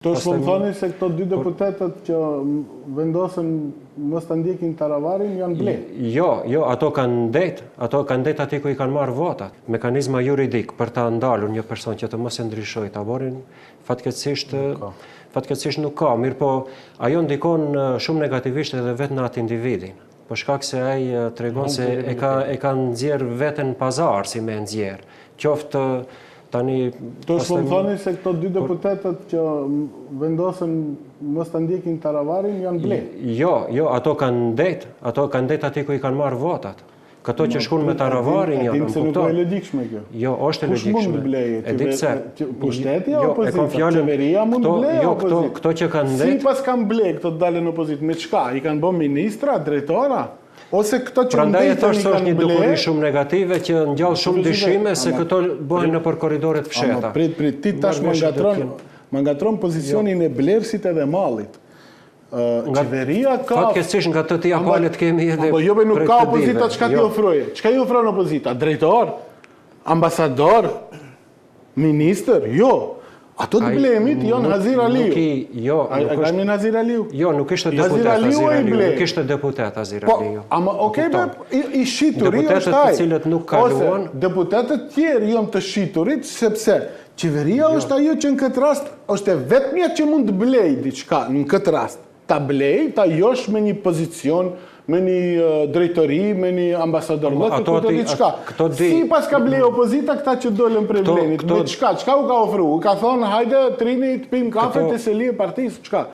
To shumë thoni se këto dy deputetët që vendosën mos ta ndjekin Taravarin janë blerë. Jo, ato kanë det aty ku i kanë marrë votat. Mekanizma juridik për ta ndalur një person që të mos e ndryshojë tavorin, fatkeqësisht nuk ka, mirë po ajo ndikon shumë negativisht edhe vetë në atë individin. Për shkak se ai tregon se e ka nxjerr veten pazar si me nxjerr. Qoftë tani to shumë thoni se këto dy deputetët që vendosën mos ta ndjekin Taravarin janë blerë. Jo, ato kanë det aty ku i kanë marrë votat. Këto që shkon me Taravarin janë, kupton. Nuk është e logjikshme kjo. Jo, është e logjikshme. Kush mund të blejë? E di pse. Pushteti apo opozita? Qeveria mund të blejë apo opozita? Këto që kanë det. Sipas kanë blejë këto të dalën opozitë me çka? I kanë bën ministra, drejtora? Ose këto që prandaj e thash se është një dukuri shumë negative që ngjall shumë dyshime se këto bëhen nëpër korridore të fshehta. Prit, ti tash më ngatron pozicionin e blerësit edhe mallit. Qeveria ka fatkeqësisht nga të palët kemi edhe. Po jo, nuk ka opozita, çka ti ofroje? Çka i ofron opozita? Drejtor? Ambasador? Ministër? Jo. Ato të blemit janë Hazir Aliu. A kemi Hazir Aliu? Jo, nuk ishte deputet Hazir Aliu. Nuk ishte deputet Hazir Aliu. Ama okej, i shituri është ai. Deputetët të cilët nuk kaluan. Deputetët tjerë janë të shiturit sepse qeveria është ajo që në këtë rast është e vetmja që mund të blej diçka në këtë rast. Ta blej, ta josh me një pozicion, me një drejtori, me një ambasadorlëk, këtë diçka. Si pas ka blej opozita këta që dolën prej blenit? Me çka? Çka u ka ofru? U ka thonë, hajde, trini, të pim kafe të seli e partisë, çka?